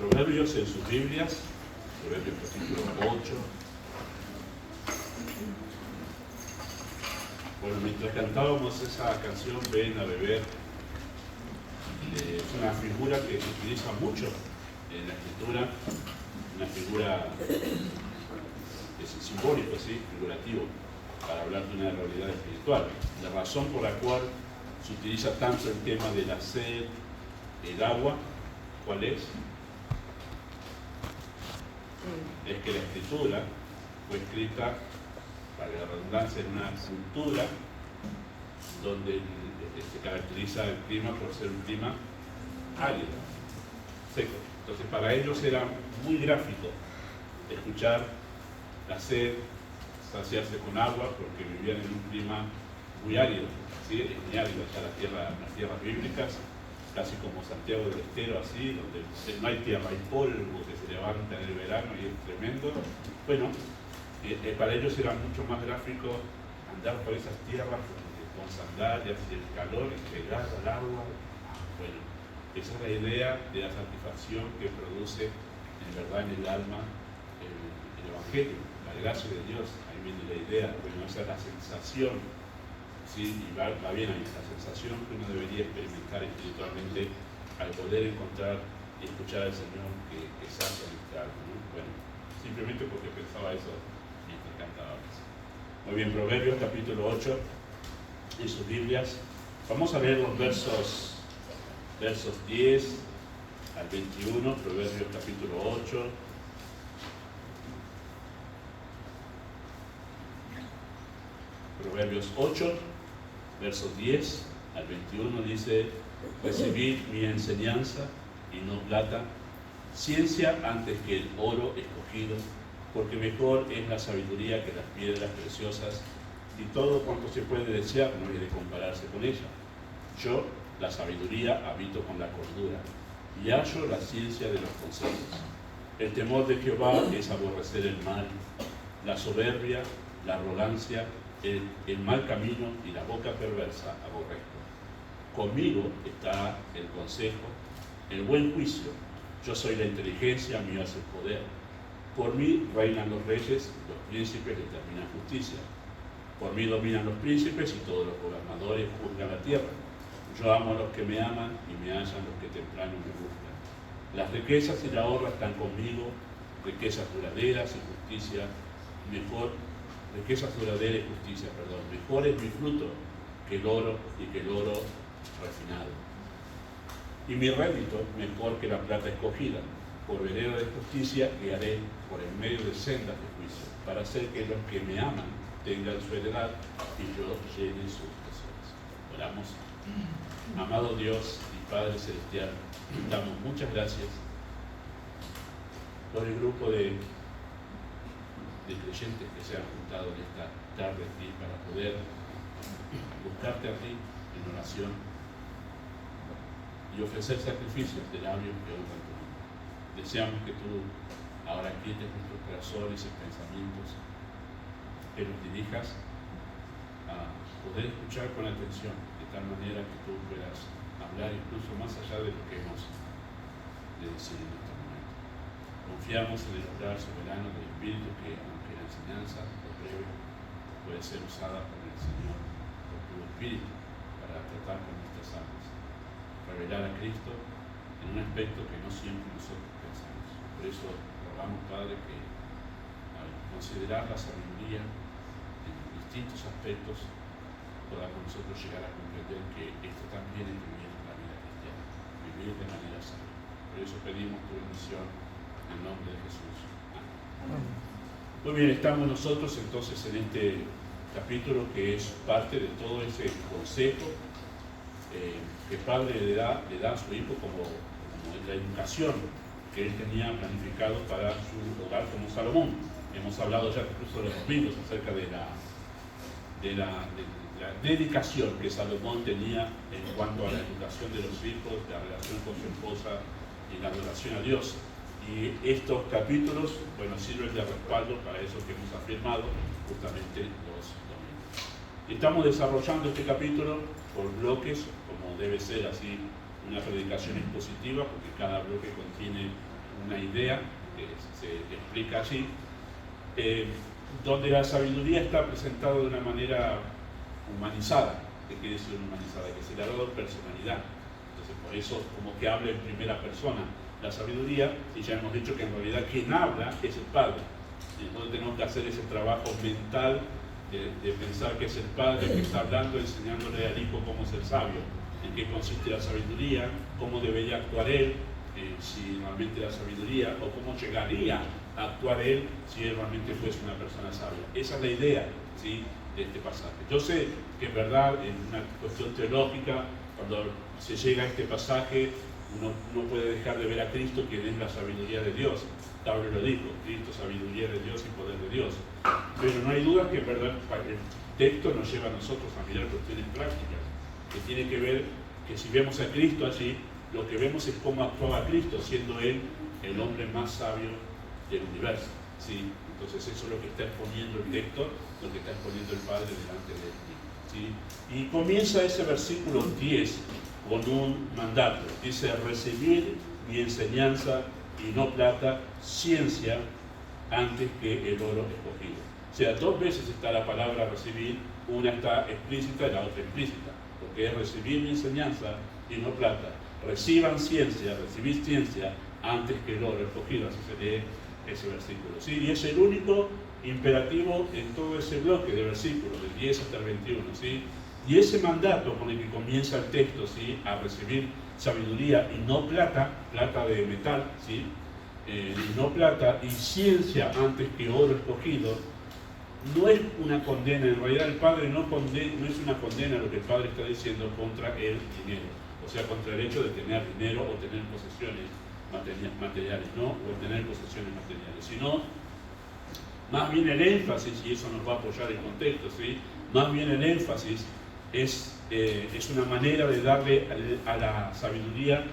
Proverbios en sus Biblias, Proverbios capítulo 8. Bueno, mientras cantábamos esa canción, Ven a beber, es una figura que se utiliza mucho en la escritura, una figura simbólica, ¿sí? Figurativo, para hablar de una realidad espiritual. La razón por la cual se utiliza tanto el tema de la sed, el agua, ¿cuál es? Es que la escritura fue escrita, para la redundancia, en una cultura donde se caracteriza el clima por ser un clima árido, seco. Entonces para ellos era muy gráfico escuchar la sed, saciarse con agua, porque vivían en un clima muy árido, ¿sí? Es muy árido allá las tierras bíblicas, casi como Santiago del Estero, así, donde no hay tierra, hay polvo que se levanta en el verano y es tremendo. Bueno, para ellos era mucho más gráfico andar por esas tierras con sandalias y el calor y pegar al agua. Bueno, esa es la idea de la satisfacción que produce en verdad en el alma el Evangelio, la gracia de Dios. Ahí viene la idea, bueno, esa es la sensación, ¿sí? Y va bien ahí, la sensación que uno debería experimentar espiritualmente al poder encontrar y escuchar al Señor que sacia nuestra alma, ¿no? Bueno, simplemente porque pensaba eso mientras cantaba. Muy bien, Proverbios capítulo 8 en sus Biblias. Vamos a leer los versos 10 al 21, Proverbios capítulo 8. Proverbios 8, versos 10 al 21 dice: recibid mi enseñanza y no plata, ciencia antes que el oro escogido, porque mejor es la sabiduría que las piedras preciosas, y todo cuanto se puede desear no hay de compararse con ella. Yo, la sabiduría, habito con la cordura, y hallo la ciencia de los consejos. El temor de Jehová es aborrecer el mal, la soberbia, la arrogancia, el mal camino y la boca perversa aborrezco. Conmigo está el consejo, el buen juicio. Yo soy la inteligencia, mío es el poder. Por mí reinan los reyes, los príncipes determinan justicia. Por mí dominan los príncipes y todos los gobernadores juzgan la tierra. Yo amo a los que me aman y me hallan los que temprano me buscan. Las riquezas y la honra están conmigo, riquezas duraderas y justicia, mejor es mi fruto que el oro y que el oro refinado. Y mi rédito mejor que la plata escogida. Por vereda de justicia guiaré por el medio de sendas de juicio, para hacer que los que me aman tengan su heredad y yo llene sus tesoros. Oramos. Amado Dios y Padre Celestial, damos muchas gracias por el grupo de creyentes que se han juntado en esta tarde aquí para poder buscarte a ti en oración y ofrecer sacrificios de labios que honran tu nombre. Deseamos que tú ahora quietes nuestros corazones y pensamientos, que nos dirijas a poder escuchar con atención, de tal manera que tú puedas hablar incluso más allá de lo que hemos de decir en este momento. Confiamos en el obrar soberano del Espíritu que, aunque la enseñanza o breve, puede ser usada por el Señor, por tu Espíritu, para tratar con nuestras almas, revelar a Cristo en un aspecto que no siempre nosotros pensamos. Por eso rogamos, Padre, que al considerar la sabiduría en distintos aspectos podamos nosotros llegar a comprender que esto también es vivir la vida cristiana, vivir de manera sana. Por eso pedimos tu bendición en el nombre de Jesús. Amén. Muy bien, estamos nosotros entonces en este capítulo que es parte de todo ese consejo que el Padre le da a su hijo como la educación que él tenía planificado para su hogar como Salomón. Hemos hablado ya incluso de los libros acerca de la dedicación que Salomón tenía en cuanto a la educación de los hijos, la relación con su esposa y la adoración a Dios. Y estos capítulos, bueno, sirven de respaldo para eso que hemos afirmado justamente los domingos. Estamos desarrollando este capítulo por bloques, como debe ser así una predicación expositiva, porque cada bloque contiene una idea que se explica allí, donde la sabiduría está presentada de una manera humanizada. ¿Qué quiere decir humanizada? Que se le ha dado personalidad. Entonces, por eso, como que habla en primera persona la sabiduría, y ya hemos dicho que en realidad quien habla es el Padre. Entonces tenemos que hacer ese trabajo mental de pensar que es el Padre que está hablando, enseñándole al Hijo cómo ser sabio, en qué consiste la sabiduría, cómo debería actuar él, si realmente la sabiduría, o cómo llegaría a actuar él si él realmente fuese una persona sabia. Esa es la idea, ¿sí?, de este pasaje. Yo sé que en verdad, en una cuestión teológica, cuando se llega a este pasaje, uno no puede dejar de ver a Cristo, quien es la sabiduría de Dios. Pablo lo dijo: Cristo, sabiduría de Dios y poder de Dios. Pero no hay duda que en verdad el texto nos lleva a nosotros a mirar cuestiones prácticas, que tiene que ver que si vemos a Cristo allí, lo que vemos es cómo actuaba Cristo, siendo Él el hombre más sabio del universo, ¿sí? Entonces eso es lo que está exponiendo el texto, lo que está exponiendo el Padre delante de Él, ¿sí? Y comienza ese versículo 10 con un mandato. Dice: recibir mi enseñanza y no plata, ciencia antes que el oro escogido. O sea, dos veces está la palabra recibir, una está explícita y la otra implícita, porque es recibir mi enseñanza y no plata. Reciban ciencia, recibid ciencia antes que el oro escogido, así se lee ese versículo, ¿sí? Y es el único imperativo en todo ese bloque de versículos, del 10 hasta el 21, ¿sí? Y ese mandato con el que comienza el texto, ¿sí?, a recibir sabiduría y no plata, plata de metal, ¿sí?, y no plata, y ciencia antes que oro escogido, no es una condena. En realidad el Padre no es una condena lo que el Padre está diciendo contra el dinero, o sea, contra el hecho de tener dinero o tener posesiones materiales, ¿no?, o tener posesiones materiales, sino más bien el énfasis, y eso nos va a apoyar el contexto, ¿sí?, más bien el énfasis es una manera de darle a la sabiduría,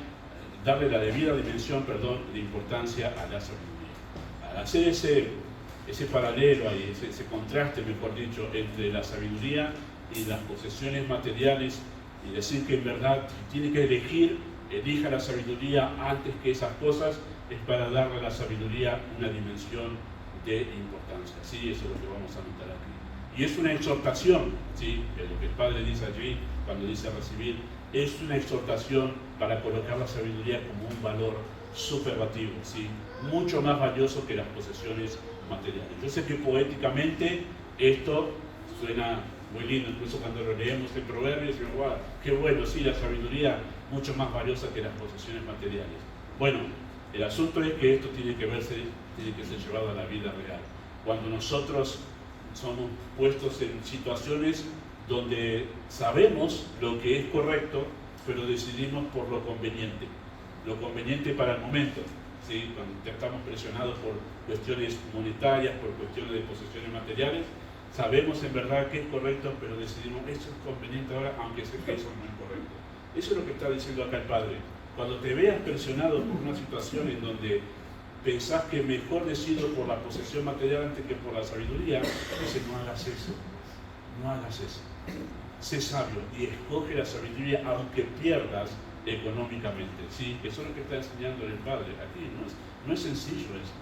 darle la debida dimensión, de importancia a la sabiduría. Al hacer ese paralelo ahí, ese contraste, mejor dicho, entre la sabiduría y las posesiones materiales, y decir que en verdad tiene que elija la sabiduría antes que esas cosas, es para darle a la sabiduría una dimensión de importancia. Sí, eso es lo que vamos a notar aquí. Y es una exhortación, ¿sí?, lo que el Padre dice allí cuando dice recibir, es una exhortación para colocar la sabiduría como un valor superlativo, ¿sí?, mucho más valioso que las posesiones materiales. Yo sé que poéticamente esto suena muy lindo, incluso cuando lo leemos en Proverbios, y wow, qué bueno, sí, la sabiduría mucho más valiosa que las posesiones materiales. Bueno, el asunto es que esto tiene que ser llevado a la vida real. Cuando nosotros somos puestos en situaciones donde sabemos lo que es correcto, pero decidimos por lo conveniente para el momento, ¿sí? Cuando estamos presionados por cuestiones monetarias, por cuestiones de posesiones materiales, sabemos en verdad que es correcto, pero decidimos, eso es conveniente ahora, aunque sé que eso no es correcto. Eso es lo que está diciendo acá el Padre. Cuando te veas presionado por una situación en donde pensás que mejor decido por la posesión material antes que por la sabiduría, dice: no hagas eso, no hagas eso. Sé sabio y escoge la sabiduría aunque pierdas económicamente, ¿sí? Eso es lo que está enseñando el Padre aquí. No es sencillo eso.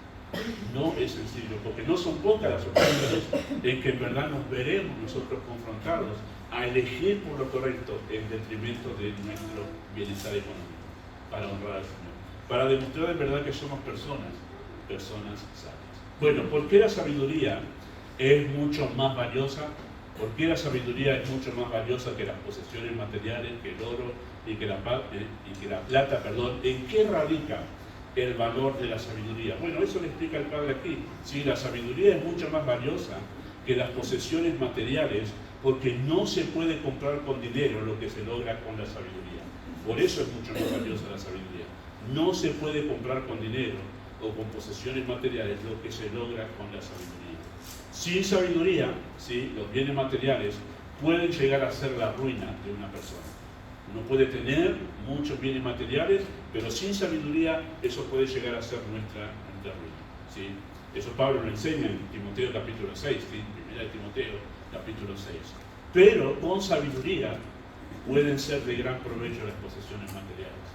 No es sencillo, porque no son pocas las ocasiones en que en verdad nos veremos nosotros confrontados a elegir por lo correcto en detrimento de nuestro bienestar económico, para honrar al Señor, para demostrar en verdad que somos personas sabias. Bueno, ¿por qué la sabiduría es mucho más valiosa? ¿Por qué la sabiduría es mucho más valiosa que las posesiones materiales, que el oro y que la plata? ¿En qué radica el valor de la sabiduría? Bueno, eso le explica el Padre aquí. Sí, la sabiduría es mucho más valiosa que las posesiones materiales, porque no se puede comprar con dinero lo que se logra con la sabiduría. Por eso es mucho más valiosa la sabiduría. No se puede comprar con dinero o con posesiones materiales lo que se logra con la sabiduría. Sin sabiduría, ¿sí?, los bienes materiales pueden llegar a ser la ruina de una persona. Uno puede tener muchos bienes materiales, pero sin sabiduría eso puede llegar a ser nuestra ruina, ¿sí? Eso Pablo lo enseña en Timoteo capítulo 6, ¿sí? Primera de Timoteo capítulo 6. Pero con sabiduría pueden ser de gran provecho las posesiones materiales.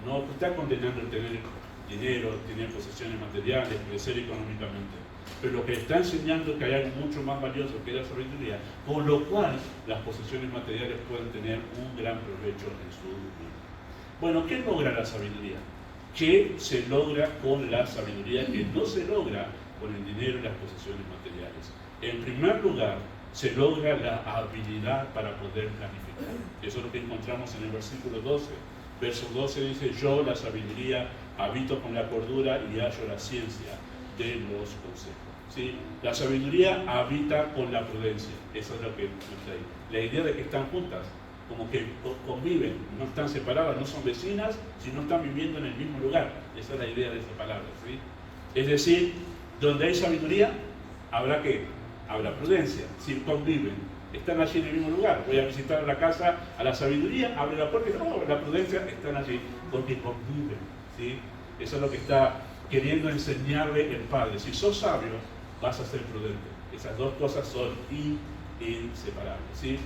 No está condenando el tener dinero, tener posesiones materiales, crecer económicamente. Pero lo que está enseñando es que hay algo mucho más valioso que la sabiduría, con lo cual las posesiones materiales pueden tener un gran provecho en su vida. Bueno, ¿qué logra la sabiduría? ¿Qué se logra con la sabiduría que no se logra con el dinero y las posesiones materiales? En primer lugar, se logra la habilidad para poder planificar. Eso es lo que encontramos en el versículo 12. Verso 12 dice: yo, la sabiduría, habito con la cordura y hallo la ciencia de los consejos. ¿Sí? La sabiduría habita con la prudencia. Eso es lo que está ahí. La idea de que están juntas, como que conviven, no están separadas, no son vecinas, sino están viviendo en el mismo lugar. Esa es la idea de esa palabra. ¿Sí? Es decir, donde hay sabiduría, habrá ¿qué? Habrá prudencia. Si conviven, están allí en el mismo lugar. Voy a visitar la casa a la sabiduría, abre la puerta y no, la prudencia, están allí porque conviven. ¿Sí? Eso es lo que está queriendo enseñarle el Padre. Si sos sabio, vas a ser prudente. Esas dos cosas son inseparables. ¿Sí?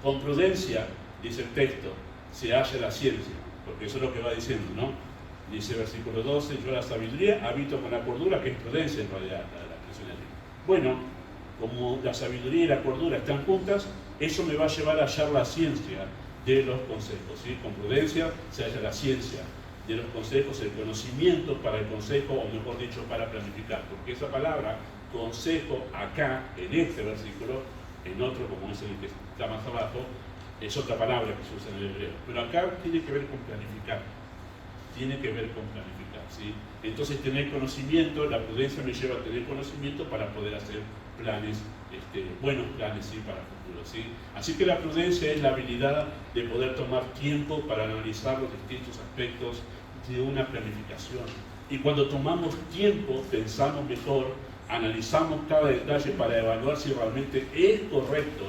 Con prudencia, dice el texto, se halla la ciencia, porque eso es lo que va diciendo, ¿no? Dice versículo 12: yo, la sabiduría, habito con la cordura, que es prudencia en realidad, la expresión allí. Bueno, como la sabiduría y la cordura están juntas, eso me va a llevar a hallar la ciencia de los consejos. ¿Sí? Con prudencia se halla la ciencia de los consejos, el conocimiento para el consejo, o mejor dicho, para planificar. Porque esa palabra, consejo, acá, en este versículo, en otro, como es el que está más abajo, es otra palabra que se usa en el hebreo. Pero acá tiene que ver con planificar. Tiene que ver con planificar. ¿Sí? Entonces, tener conocimiento, la prudencia me lleva a tener conocimiento para poder hacer planes, buenos planes, ¿sí? Para el futuro. ¿Sí? Así que la prudencia es la habilidad de poder tomar tiempo para analizar los distintos aspectos de una planificación. Y cuando tomamos tiempo, pensamos mejor, analizamos cada detalle para evaluar si realmente es correcto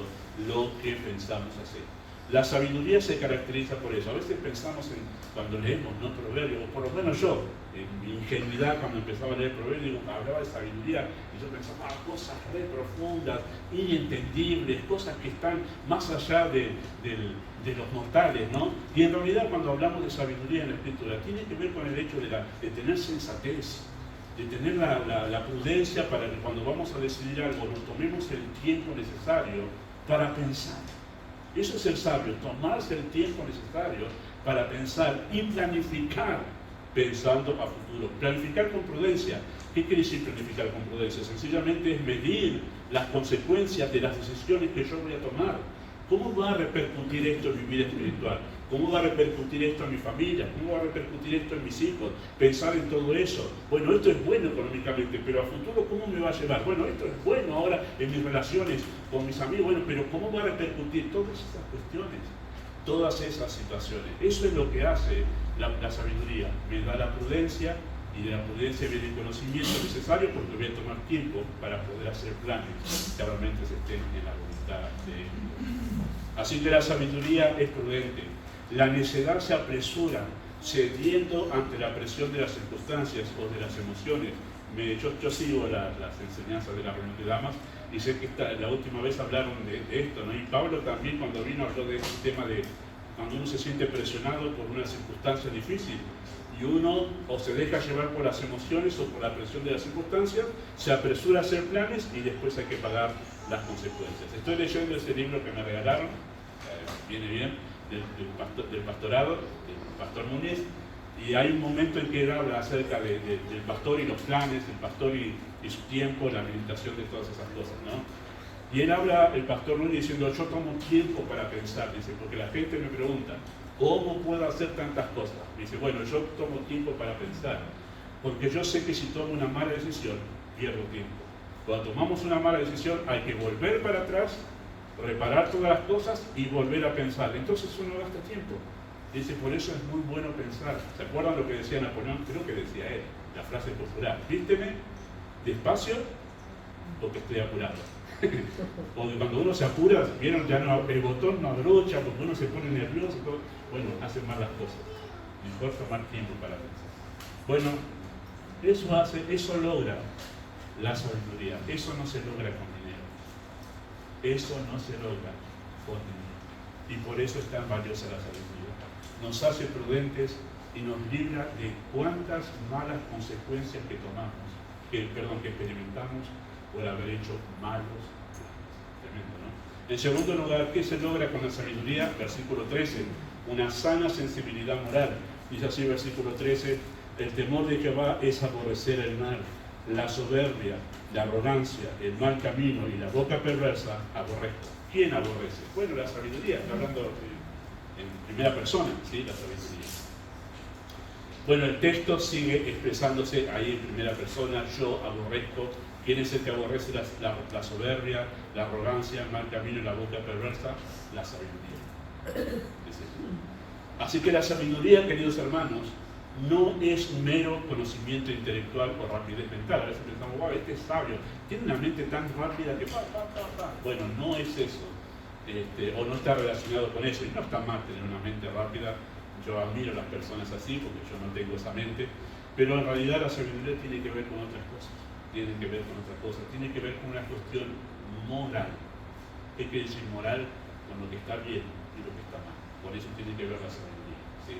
lo que pensamos hacer. La sabiduría se caracteriza por eso. A veces pensamos cuando leemos, ¿no?, proverbios, o por lo menos yo, en mi ingenuidad, cuando empezaba a leer proverbios, hablaba de sabiduría, y yo pensaba, cosas re profundas, inentendibles, cosas que están más allá de los mortales, ¿no? Y en realidad, cuando hablamos de sabiduría en la Escritura, tiene que ver con el hecho de tener sensatez, de tener la prudencia para que cuando vamos a decidir algo, nos tomemos el tiempo necesario para pensar. Eso es ser sabio, tomarse el tiempo necesario para pensar y planificar pensando a futuro. Planificar con prudencia. ¿Qué quiere decir planificar con prudencia? Sencillamente es medir las consecuencias de las decisiones que yo voy a tomar. ¿Cómo va a repercutir esto en mi vida espiritual? ¿Cómo va a repercutir esto en mi familia? ¿Cómo va a repercutir esto en mis hijos? Pensar en todo eso. Bueno, esto es bueno económicamente, pero a futuro, ¿cómo me va a llevar? Bueno, esto es bueno ahora en mis relaciones con mis amigos, bueno, pero ¿cómo va a repercutir? Todas esas cuestiones, todas esas situaciones. Eso es lo que hace la sabiduría. Me da la prudencia, y de la prudencia viene el conocimiento necesario, porque voy a tomar tiempo para poder hacer planes que realmente se estén en la voluntad de Dios. Así que la sabiduría es prudente. La necedad se apresura, cediendo ante la presión de las circunstancias o de las emociones. Yo sigo las enseñanzas de la reunión de damas y sé que la última vez hablaron de esto, ¿no? Y Pablo también, cuando vino, habló de este tema de cuando uno se siente presionado por una circunstancia difícil y uno o se deja llevar por las emociones o por la presión de las circunstancias, se apresura a hacer planes y después hay que pagar las consecuencias. Estoy leyendo ese libro que me regalaron, viene bien, del pastorado, del pastor Núñez, y hay un momento en que él habla acerca del pastor y los planes, el pastor y su tiempo, la meditación de todas esas cosas, ¿no? Y él habla, el pastor Núñez, diciendo, yo tomo tiempo para pensar, dice, porque la gente me pregunta, ¿cómo puedo hacer tantas cosas? Dice, bueno, yo tomo tiempo para pensar, porque yo sé que si tomo una mala decisión, pierdo tiempo. Cuando tomamos una mala decisión, hay que volver para atrás, reparar todas las cosas y volver a pensar. Entonces uno gasta tiempo. Dice, por eso es muy bueno pensar. ¿Se acuerdan lo que decía Napoleón? Creo que decía él, la frase popular, vísteme despacio porque estoy apurado. Porque cuando uno se apura, vieron, ya no, el botón no abrocha, porque uno se pone nervioso, todo. Bueno, hacen mal las cosas. Mejor tomar tiempo para pensar. Bueno, eso logra la sabiduría. Eso no se logra con dinero. Eso no se logra con dinero. Y por eso es tan valiosa la sabiduría. Nos hace prudentes, y nos libra de cuántas malas consecuencias que experimentamos por haber hecho malos planes. Tremendo, ¿no? En segundo lugar, ¿qué se logra con la sabiduría? Versículo 13, una sana sensibilidad moral. Dice así, versículo 13, el temor de Jehová es aborrecer el mal, la soberbia, la arrogancia, el mal camino y la boca perversa aborrezco. ¿Quién aborrece? Bueno, la sabiduría, está hablando en primera persona, ¿sí? La sabiduría. Bueno, el texto sigue expresándose ahí en primera persona, yo aborrezco. ¿Quién es el que aborrece la soberbia, la arrogancia, el mal camino y la boca perversa? La sabiduría. Así que la sabiduría, queridos hermanos, no es un mero conocimiento intelectual o rapidez mental. A veces pensamos, wow, este es sabio, tiene una mente tan rápida que Bueno, no es eso, o no está relacionado con eso, y no está mal tener una mente rápida. Yo admiro a las personas así, porque yo no tengo esa mente, pero en realidad la sabiduría tiene que ver con otras cosas, tiene que ver con una cuestión moral. ¿Qué quiere decir moral? Con lo que está bien y lo que está mal. Con eso tiene que ver la sabiduría, ¿sí?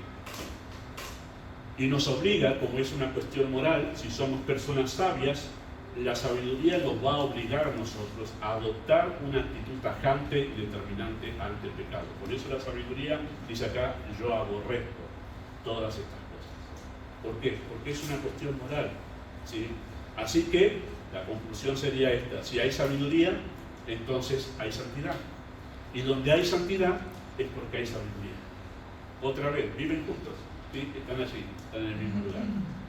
Y nos obliga, como es una cuestión moral, si somos personas sabias, la sabiduría nos va a obligar a nosotros a adoptar una actitud tajante y determinante ante el pecado. Por eso la sabiduría dice acá, yo aborrezco todas estas cosas. ¿Por qué? Porque es una cuestión moral, ¿sí? Así que la conclusión sería esta: si hay sabiduría, entonces hay santidad. Y donde hay santidad es porque hay sabiduría. Otra vez, viven juntos, ¿sí? Están allí, están en el mismo lugar.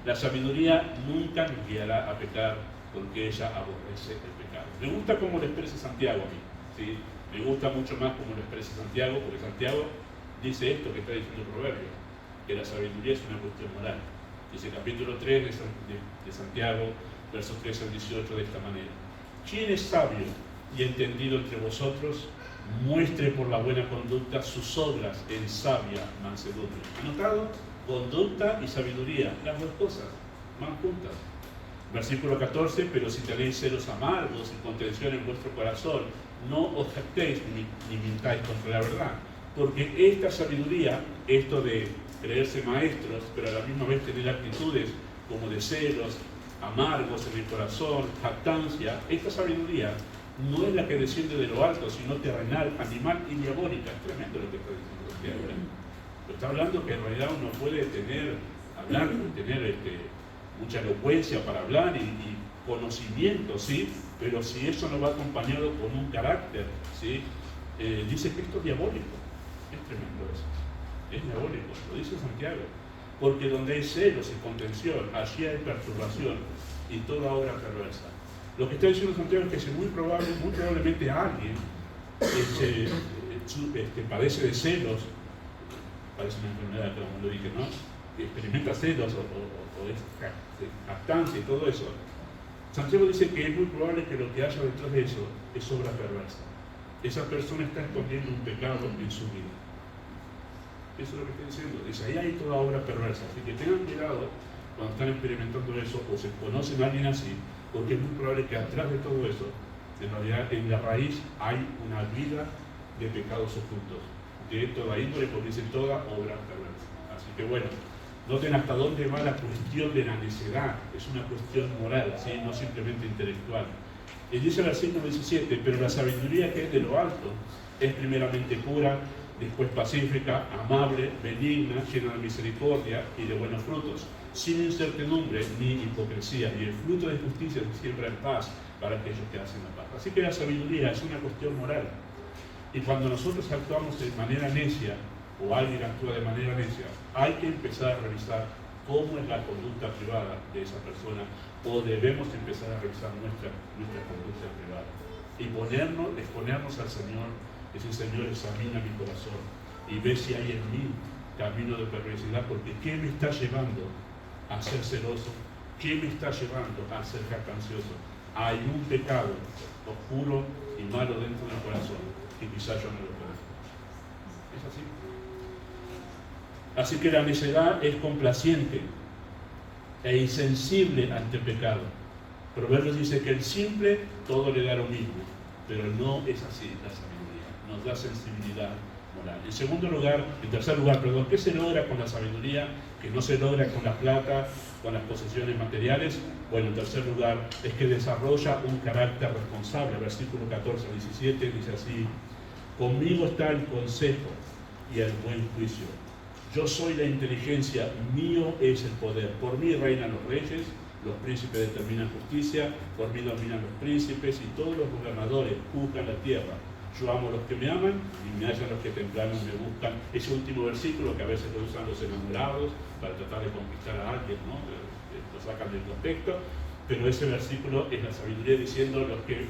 La sabiduría nunca nos guiará a pecar, porque ella aborrece el pecado. Me gusta cómo lo expresa Santiago a mí, ¿sí? Me gusta mucho más cómo lo expresa Santiago, porque Santiago dice esto que está diciendo el proverbio, que la sabiduría es una cuestión moral. Dice capítulo 3 de Santiago, versos 13 al 18, de esta manera: ¿quién es sabio y entendido entre vosotros? Muestre por la buena conducta sus obras en sabia mansedumbre. ¿Anotado? Conducta y sabiduría, las dos cosas van juntas. Versículo 14, pero si tenéis celos amargos y contención en vuestro corazón, no os jactéis ni mintáis contra la verdad. Porque esta sabiduría, esto de creerse maestros, pero a la misma vez tener actitudes como de celos amargos en el corazón, jactancia, esta sabiduría no es la que desciende de lo alto, sino terrenal, animal y diabólica. Es tremendo lo que está diciendo Santiago. Pero está hablando que en realidad uno puede tener mucha elocuencia para hablar y conocimiento, ¿sí? Pero si eso no va acompañado con un carácter, ¿sí? Dice que esto es diabólico. Es tremendo eso. Es diabólico, lo dice Santiago. Porque donde hay celos y contención, allí hay perturbación y toda obra perversa. Lo que está diciendo Santiago es que muy probablemente alguien padece de celos, parece una enfermedad, como lo dije, ¿no? Que experimenta celos o es jactancia y todo eso. Santiago dice que es muy probable que lo que haya detrás de eso es obra perversa. Esa persona está escondiendo un pecado en su vida. Eso es lo que está diciendo. Dice, ahí hay toda obra perversa. Así que tengan cuidado cuando están experimentando eso o se conocen a alguien así, porque es muy probable que atrás de todo eso, en realidad en la raíz hay una vida de pecados ocultos, de toda índole, porque dice toda obra perversa. Así que bueno, noten hasta dónde va la cuestión de la necedad. Es una cuestión moral, ¿sí? No simplemente intelectual. Y dice el versículo 17, pero la sabiduría que es de lo alto es primeramente pura, después pacífica, amable, benigna, llena de misericordia y de buenos frutos, sin incertidumbre ni hipocresía, y el fruto de justicia siembra en paz para aquellos que hacen la paz. Así que la sabiduría es una cuestión moral. Y cuando nosotros actuamos de manera necia, o alguien actúa de manera necia, hay que empezar a revisar cómo es la conducta privada de esa persona, o debemos empezar a revisar nuestra conducta privada y exponernos al Señor. Decir, Señor, examina mi corazón y ve si hay en mí camino de perversidad, porque ¿qué me está llevando a ser celoso? ¿Qué me está llevando a ser jactancioso? Hay un pecado oscuro y malo dentro del corazón que quizás yo no lo conozco. Es así. Así que la necedad es complaciente e insensible ante el pecado. Proverbios dice que el simple todo le da lo mismo, pero no es así la sabiduría. Nos da sensibilidad moral. En tercer lugar, ¿qué se logra con la sabiduría que no se logra con la plata, con las posesiones materiales? Bueno, en tercer lugar, es que desarrolla un carácter responsable. Versículo 14 al 17 dice así: conmigo está el consejo y el buen juicio. Yo soy la inteligencia, mío es el poder. Por mí reinan los reyes, los príncipes determinan justicia, por mí dominan los príncipes y todos los gobernadores juzgan la tierra. Yo amo a los que me aman y me hallan los que temprano me buscan. Ese último versículo que a veces lo usan los enamorados para tratar de conquistar a alguien, ¿no? Lo sacan del contexto, pero ese versículo es la sabiduría diciendo: los que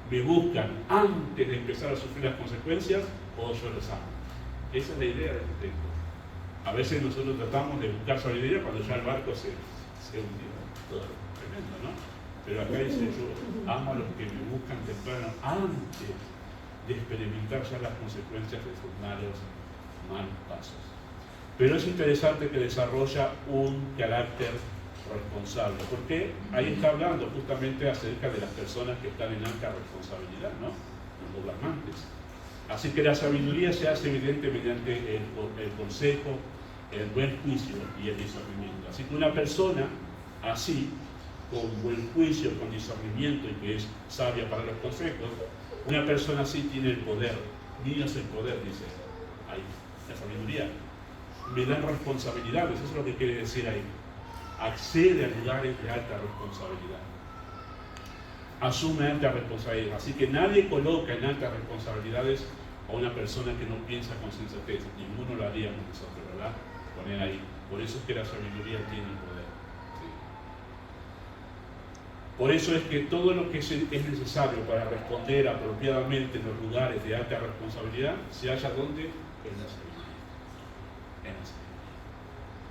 me buscan antes de empezar a sufrir las consecuencias, o yo los amo. Esa es la idea de este texto. A veces nosotros tratamos de buscar sabiduría cuando ya el barco se hundió. Todo tremendo, ¿no? Pero acá dice: yo amo a los que me buscan temprano antes de experimentar ya las consecuencias de sus malos pasos. Pero es interesante que desarrolla un carácter responsable, porque ahí está hablando justamente acerca de las personas que están en alta responsabilidad, ¿no? Los gobernantes. Así que la sabiduría se hace evidente mediante el consejo, el buen juicio y el discernimiento. Así que una persona así, con buen juicio, con discernimiento y que es sabia para los consejos, una persona así tiene el poder. Mío es el poder, dice ahí, la sabiduría. Me dan responsabilidades, eso es lo que quiere decir ahí. Accede a lugares de alta responsabilidad. Asume alta responsabilidad. Así que nadie coloca en altas responsabilidades a una persona que no piensa con sensatez. Ninguno lo haríamos nosotros, ¿verdad? Poner ahí. Por eso es que la sabiduría tiene el poder. ¿Sí? Por eso es que todo lo que es necesario para responder apropiadamente en los lugares de alta responsabilidad se halla ¿dónde? En la sabiduría. En la sabiduría.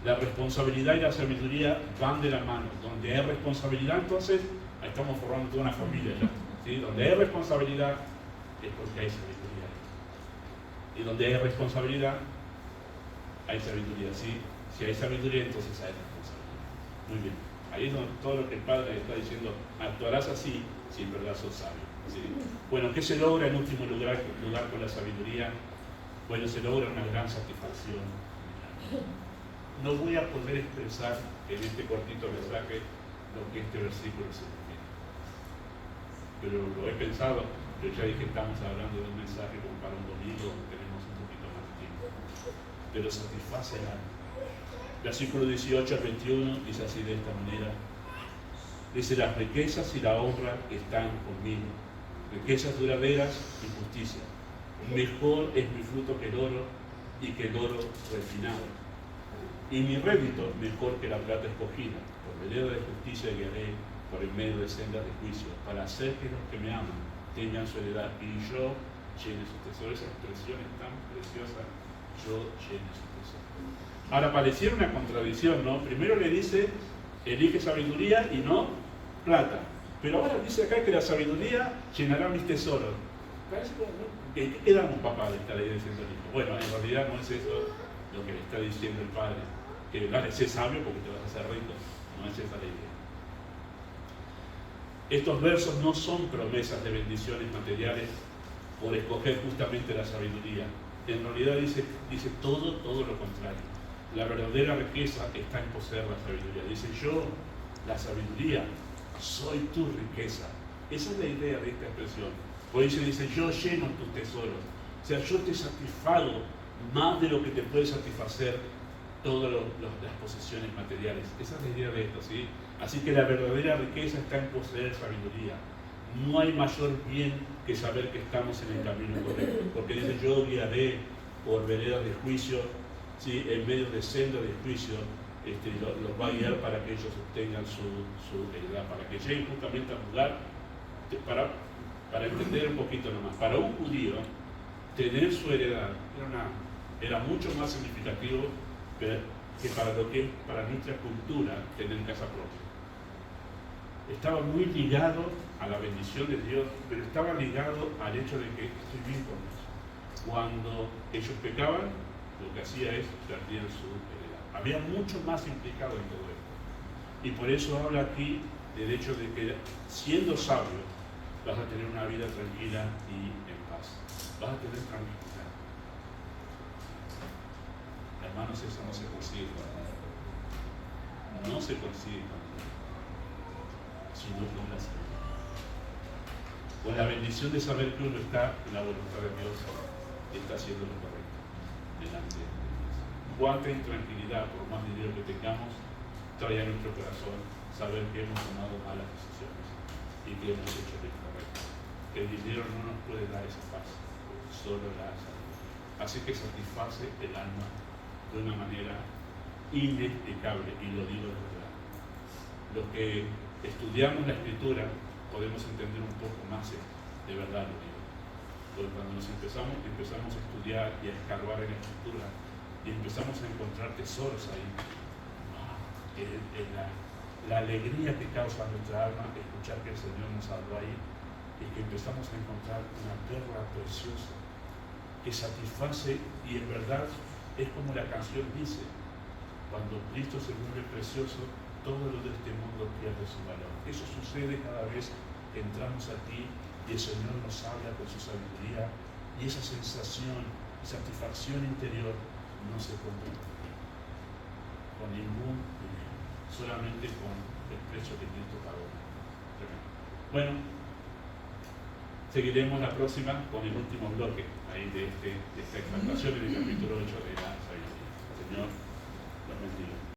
La responsabilidad y la sabiduría van de la mano. Donde hay responsabilidad, entonces, ahí estamos formando toda una familia ya. ¿Sí? Donde hay responsabilidad es porque hay sabiduría. Y donde hay responsabilidad, hay sabiduría. ¿Sí? Si hay sabiduría, entonces hay responsabilidad. Muy bien. Ahí es donde todo lo que el Padre está diciendo: actuarás así si en verdad sos sabio. ¿Sí? Bueno, ¿qué se logra en último lugar con la sabiduría? Bueno, se logra una gran satisfacción. No voy a poder expresar en este cortito mensaje lo que este versículo significa. Pero lo he pensado, pero ya dije, estamos hablando de un mensaje como para un domingo, tenemos un poquito más de tiempo. Pero satisface el alma. Versículo 18 al 21 dice así, de esta manera. Dice: las riquezas y la honra están conmigo, riquezas duraderas y justicia. Mejor es mi fruto que el oro y que el oro refinado. Y mi rédito mejor que la plata escogida. Por vereda de justicia guiaré por el medio de sendas de juicio, para hacer que los que me aman tengan su heredad y yo llene su tesoro. Esa expresión es tan preciosa: yo llene su tesoro. Ahora, pareciera una contradicción, ¿no? Primero le dice: elige sabiduría y no plata. Pero ahora dice acá que la sabiduría llenará mis tesoros. ¿Qué quedamos, papá? Le está diciendo el hijo. Bueno, en realidad no es eso lo que le está diciendo el padre, que dale, sé sabio porque te vas a hacer rico. No es esa la idea. Estos versos no son promesas de bendiciones materiales por escoger justamente la sabiduría. En realidad dice todo lo contrario. La verdadera riqueza está en poseer la sabiduría. Dice: yo, la sabiduría, soy tu riqueza. Esa es la idea de esta expresión. Por eso dice: yo lleno tus tesoros. O sea, yo te satisfago más de lo que te puede satisfacer todas las posesiones materiales. Esa es la idea de esto, ¿sí? Así que la verdadera riqueza está en poseer sabiduría. No hay mayor bien que saber que estamos en el camino correcto. Porque dice: yo guiaré por veredas de juicio, ¿sí? En medio de senda de juicio, los va a guiar para que ellos obtengan su heredad, para que lleguen justamente al lugar. Para entender un poquito nomás, para un judío, tener su heredad era mucho más significativo que para nuestra cultura tener casa propia. Estaba muy ligado a la bendición de Dios, pero estaba ligado al hecho de que estoy bien con Dios. Cuando ellos pecaban, lo que hacía es perdían su heredad. Había mucho más implicado en todo esto. Y por eso habla aquí del hecho de que, siendo sabio, vas a tener una vida tranquila y en paz. Vas a tener tranquilidad. Hermanos, eso no se consigue con dinero. No se consigue con dinero, sino con la salud. Con la bendición de saber que uno está en la voluntad de Dios y está haciendo lo correcto delante de Dios. Cuánta intranquilidad, por más dinero que tengamos, trae a nuestro corazón saber que hemos tomado malas decisiones y que hemos hecho lo incorrecto. Que el dinero no nos puede dar esa paz, solo la salud. Así que satisface el alma de una manera inexplicable, y lo digo de verdad. Los que estudiamos la Escritura podemos entender un poco más de verdad lo digo. Porque cuando nos empezamos a estudiar y a escarbar en la Escritura y empezamos a encontrar tesoros ahí, la alegría que causa a nuestra alma escuchar que el Señor nos habló ahí y que empezamos a encontrar una perla preciosa que satisface, y en verdad es como la canción dice: cuando Cristo se vuelve precioso, todo lo de este mundo pierde su valor. Eso sucede cada vez que entramos aquí y el Señor nos habla con su sabiduría, y esa sensación y satisfacción interior no se compra con ningún dinero, solamente con el precio que Cristo pagó. Bueno, seguiremos la próxima con el último bloque ahí de esta exaltación en el capítulo 8 de la sabiduría. Señor, los bendiga.